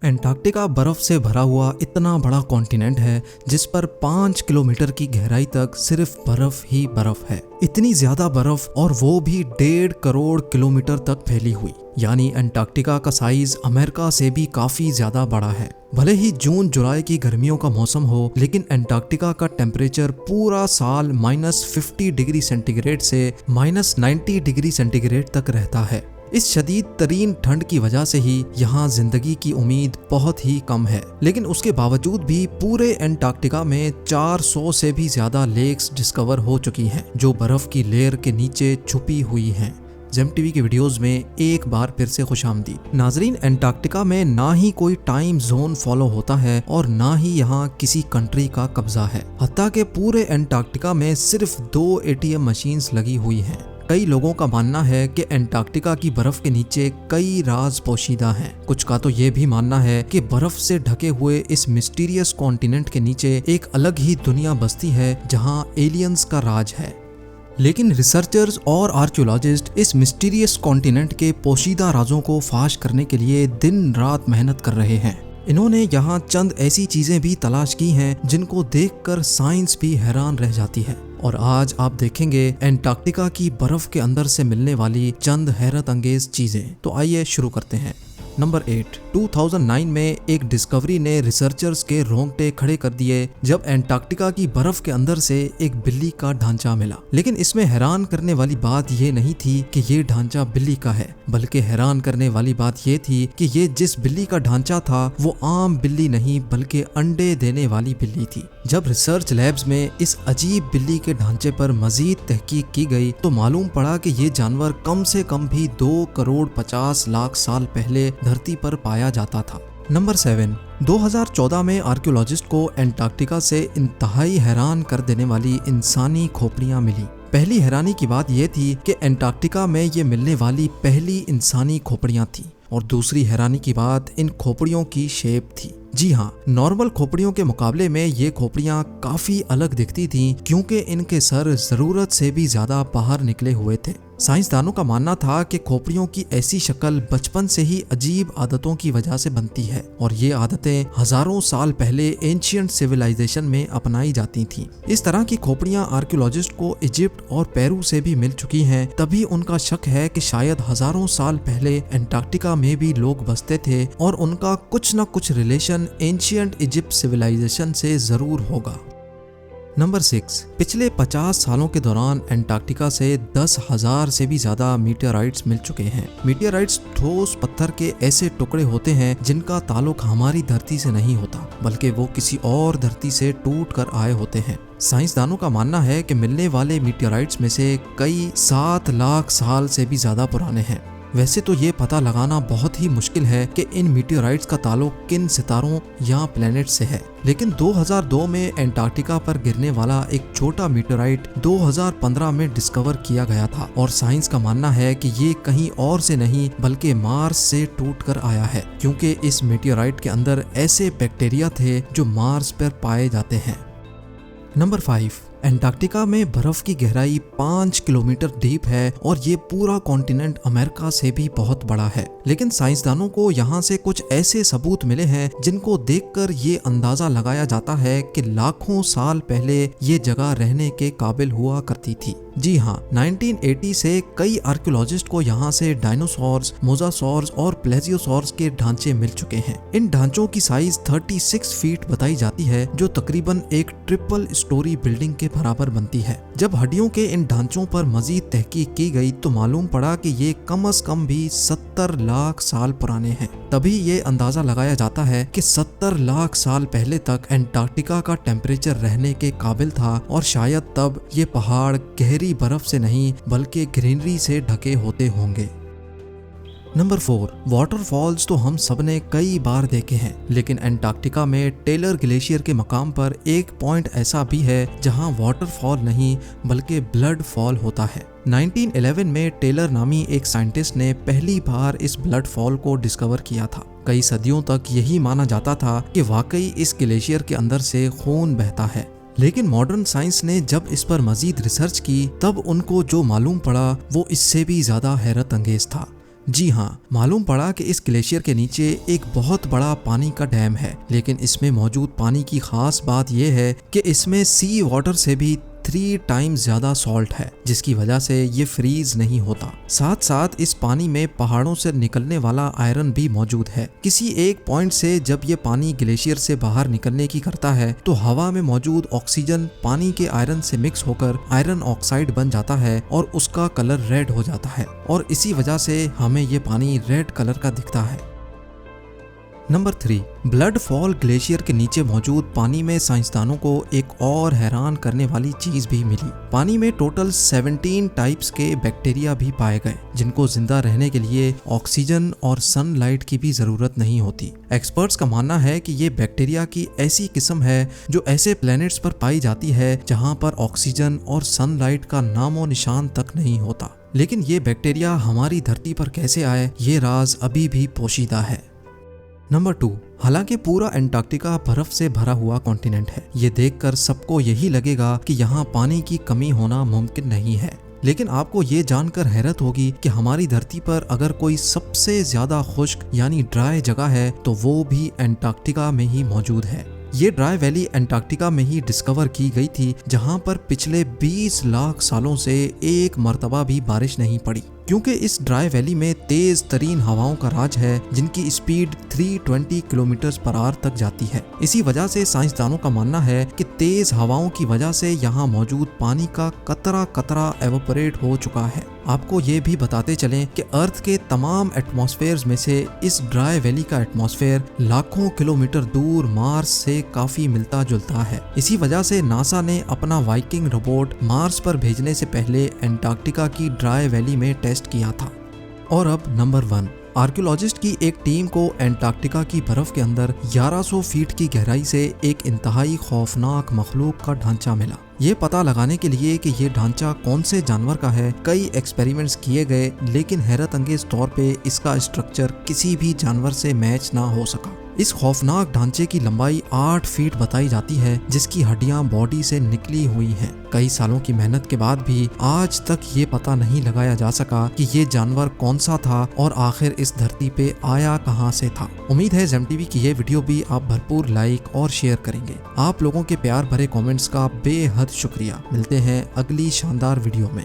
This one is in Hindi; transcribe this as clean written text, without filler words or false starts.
एंटार्क्टिका बर्फ से भरा हुआ इतना बड़ा कॉन्टिनेंट है जिस पर 5 किलोमीटर की गहराई तक सिर्फ बर्फ ही बर्फ है। इतनी ज्यादा बर्फ और वो भी 1.5 करोड़ किलोमीटर तक फैली हुई। यानी एंटार्क्टिका का साइज अमेरिका से भी काफी ज्यादा बड़ा है। भले ही जून जुलाई की गर्मियों का मौसम हो, लेकिन एंटार्क्टिका का टेम्परेचर पूरा साल -50 डिग्री सेंटीग्रेड से -90 डिग्री सेंटीग्रेड तक रहता है। इस शदीद तरीन ठंड की वजह से ही यहाँ जिंदगी की उम्मीद बहुत ही कम है। लेकिन उसके बावजूद भी पूरे एंटार्क्टिका में 400 से भी ज्यादा लेक्स डिस्कवर हो चुकी हैं, जो बर्फ की लेयर के नीचे छुपी हुई हैं। जेम टीवी के वीडियोस में एक बार फिर से खुशामदीद। नाजरीन, एंटार्क्टिका में ना ही कोई टाइम जोन फॉलो होता है और ना ही यहाँ किसी कंट्री का कब्जा है। हत्ता के पूरे एंटार्क्टिका में सिर्फ 2 ATM मशीन्स लगी हुई हैं। कई लोगों का मानना है कि एंटार्क्टिका की बर्फ के नीचे कई राज पोशीदा हैं। कुछ का तो ये भी मानना है कि बर्फ से ढके हुए इस मिस्टीरियस कॉन्टिनेंट के नीचे एक अलग ही दुनिया बसती है जहाँ एलियंस का राज है। लेकिन रिसर्चर्स और आर्कियोलॉजिस्ट इस मिस्टीरियस कॉन्टिनेंट के पोशीदा राजों को फाश करने के लिए दिन रात मेहनत कर रहे हैं। इन्होंने यहाँ चंद ऐसी चीजें भी तलाश की हैं जिनको देखकर साइंस भी हैरान रह जाती है। और आज आप देखेंगे एंटार्क्टिका की बर्फ के अंदर से मिलने वाली चंद हैरत अंगेज चीजें। तो आइए शुरू करते हैं। नंबर 8। 2009 में एक डिस्कवरी ने रिसर्चर्स के रोंगटे खड़े कर दिए जब एंटार्क्टिका की बर्फ के अंदर से एक बिल्ली का ढांचा मिला। लेकिन इसमें हैरान करने वाली बात ये नहीं थी कि ये ढांचा बिल्ली का है, बल्कि हैरान करने वाली बात ये थी कि ये जिस बिल्ली का ढांचा था वो आम बिल्ली नहीं बल्कि अंडे देने वाली बिल्ली थी। जब रिसर्च लैब्स में इस अजीब बिल्ली के ढांचे पर मजीद तहकीक की गई तो मालूम पड़ा कि ये जानवर कम से कम भी 2 करोड़ 50 लाख साल पहले धरती पर पाया जाता था। नंबर 7। 2014 में आर्कियोलॉजिस्ट को एंटार्क्टिका से इंतहाई हैरान कर देने वाली इंसानी खोपड़ियां मिली। पहली हैरानी की बात यह थी कि एंटार्क्टिका में ये मिलने वाली पहली इंसानी खोपड़ियां थी, और दूसरी हैरानी की बात इन खोपड़ियों की शेप थी। जी हाँ, नॉर्मल खोपड़ियों के मुकाबले में ये खोपड़ियाँ काफी अलग दिखती थीं क्योंकि इनके सर जरूरत से भी ज्यादा बाहर निकले हुए थे। साइंसदानों का मानना था कि खोपड़ियों की ऐसी शक्ल बचपन से ही अजीब आदतों की वजह से बनती है, और ये आदतें हजारों साल पहले एंशिएंट सिविलाइजेशन में अपनाई जाती थीं। इस तरह की खोपड़ियां आर्कियोलॉजिस्ट को इजिप्ट और पेरू से भी मिल चुकी हैं। तभी उनका शक है कि शायद हजारों साल पहले एंटार्क्टिका में भी लोग बसते थे और उनका कुछ न कुछ रिलेशन एंशिएंट इजिप्ट सिविलाइजेशन से जरूर होगा। नंबर 6। पिछले 50 सालों के दौरान एंटार्क्टिका से 10,000 से भी ज्यादा मीटियोराइट्स मिल चुके हैं। मीटियोराइट्स ठोस पत्थर के ऐसे टुकड़े होते हैं जिनका ताल्लुक हमारी धरती से नहीं होता, बल्कि वो किसी और धरती से टूट कर आए होते हैं। साइंसदानों का मानना है कि मिलने वाले मीटियोराइट्स में से कई 7 लाख साल से भी ज्यादा पुराने हैं। वैसे तो ये पता लगाना बहुत ही मुश्किल है कि इन मीटियोराइट्स का ताल्लुक किन सितारों या प्लेनेट से है, लेकिन 2002 में एंटार्क्टिका पर गिरने वाला एक छोटा मीटियोराइट 2015 में डिस्कवर किया गया था, और साइंस का मानना है कि ये कहीं और से नहीं बल्कि मार्स से टूट कर आया है, क्योंकि इस मीटियोराइट के अंदर ऐसे बैक्टीरिया थे जो मार्स पर पाए जाते हैं। नंबर 5। एंटार्क्टिका में बर्फ की गहराई 5 किलोमीटर डीप है और ये पूरा कॉन्टिनेंट अमेरिका से भी बहुत बड़ा है। लेकिन साइंसदानों को यहाँ से कुछ ऐसे सबूत मिले हैं जिनको देखकर ये अंदाजा लगाया जाता है कि लाखों साल पहले ये जगह रहने के काबिल हुआ करती थी। जी हाँ, 1980 से कई आर्कियोलॉजिस्ट को यहाँ से डायनासोर्स, मोजासॉर्स और प्लेजियोसॉर्स के ढांचे मिल चुके हैं। इन ढांचों की साइज 36 फीट बताई जाती है, जो तकरीबन एक ट्रिपल स्टोरी बिल्डिंग के बराबर बनती है। जब हड्डियों के इन ढांचों पर मजीद तहकीक की गई तो मालूम पड़ा कि ये कम से कम भी 70 लाख साल पुराने हैं। तभी ये अंदाजा लगाया जाता है कि 70 लाख साल पहले तक एंटार्क्टिका का टेम्परेचर रहने के काबिल था, और शायद तब ये पहाड़ गहरी बर्फ से नहीं बल्कि ग्रीनरी से ढके होते होंगे। नंबर 4। वाटरफॉल्स तो हम सबने कई बार देखे हैं, लेकिन एंटार्क्टिका में टेलर ग्लेशियर के मकाम पर एक पॉइंट ऐसा भी है जहां वाटरफॉल नहीं बल्कि ब्लड फॉल होता है। 1911 में टेलर नामी एक साइंटिस्ट ने पहली बार इस ब्लड फॉल को डिस्कवर किया था। कई सदियों तक यही माना जाता था कि वाकई इस ग्लेशियर के अंदर से खून बहता है, लेकिन मॉडर्न साइंस ने जब इस पर मजीद रिसर्च की तब उनको जो मालूम पड़ा वो इससे भी ज्यादा हैरत अंगेज था। जी हाँ, मालूम पड़ा कि इस ग्लेशियर के नीचे एक बहुत बड़ा पानी का डैम है, लेकिन इसमें मौजूद पानी की खास बात यह है कि इसमें सी वाटर से भी 3 टाइम्स ज्यादा सॉल्ट है, जिसकी वजह से ये फ्रीज नहीं होता। साथ साथ इस पानी में पहाड़ों से निकलने वाला आयरन भी मौजूद है। किसी एक पॉइंट से जब ये पानी ग्लेशियर से बाहर निकलने की करता है तो हवा में मौजूद ऑक्सीजन पानी के आयरन से मिक्स होकर आयरन ऑक्साइड बन जाता है और उसका कलर रेड हो जाता है, और इसी वजह से हमें ये पानी रेड कलर का दिखता है। नंबर 3, ब्लड फॉल ग्लेशियर के नीचे मौजूद पानी में साइंसदानों को एक और हैरान करने वाली चीज भी मिली। पानी में टोटल 17 टाइप्स के बैक्टीरिया भी पाए गए, जिनको जिंदा रहने के लिए ऑक्सीजन और सनलाइट की भी जरूरत नहीं होती। एक्सपर्ट्स का मानना है कि ये बैक्टीरिया की ऐसी किस्म है जो ऐसे प्लैनेट्स पर पाई जाती है जहाँ पर ऑक्सीजन और सनलाइट का नामो निशान तक नहीं होता। लेकिन ये बैक्टीरिया हमारी धरती पर कैसे आए, ये राज अभी भी पोशीदा है। नंबर 2, हालांकि पूरा एंटार्क्टिका बर्फ से भरा हुआ कॉन्टिनेंट है, ये देखकर सबको यही लगेगा कि यहाँ पानी की कमी होना मुमकिन नहीं है। लेकिन आपको ये जानकर हैरत होगी कि हमारी धरती पर अगर कोई सबसे ज्यादा खुश्क यानी ड्राई जगह है तो वो भी एंटार्क्टिका में ही मौजूद है। ये ड्राई वैली एंटार्क्टिका में ही डिस्कवर की गई थी, जहाँ पर पिछले 20 लाख सालों से एक मर्तबा भी बारिश नहीं पड़ी, क्योंकि इस ड्राई वैली में तेज तरीन हवाओं का राज है, जिनकी स्पीड 320 किलोमीटर/आवर तक जाती है। इसी वजह से साइंसदानों का मानना है कि तेज हवाओं की वजह से यहाँ मौजूद पानी का कतरा कतरा एवोपरेट हो चुका है। आपको ये भी बताते चलें कि अर्थ के तमाम एटमॉस्फेयर्स में से इस ड्राई वैली का एटमॉस्फेयर लाखों किलोमीटर दूर मार्स से काफी मिलता जुलता है। इसी वजह से नासा ने अपना वाइकिंग रोबोट मार्स पर भेजने से पहले एंटार्क्टिका की ड्राई वैली में टेस्ट किया था। और अब नंबर 1, आर्कियोलॉजिस्ट की एक टीम को एंटार्क्टिका की बर्फ के अंदर 1100 फीट की गहराई से एक इंतहाई खौफनाक मखलूक का ढांचा मिला। ये पता लगाने के लिए कि ये ढांचा कौन से जानवर का है, कई एक्सपेरिमेंट्स किए गए, लेकिन हैरत अंगेज तौर पे इसका स्ट्रक्चर किसी भी जानवर से मैच ना हो सका। इस खौफनाक ढांचे की लंबाई 8 फीट बताई जाती है, जिसकी हड्डियां बॉडी से निकली हुई हैं। कई सालों की मेहनत के बाद भी आज तक ये पता नहीं लगाया जा सका कि ये जानवर कौन सा था और आखिर इस धरती पे आया कहां से था। उम्मीद है जेम टीवी की ये वीडियो भी आप भरपूर लाइक और शेयर करेंगे। आप लोगों के प्यार भरे कमेंट्स का बेहद शुक्रिया। मिलते हैं अगली शानदार वीडियो में।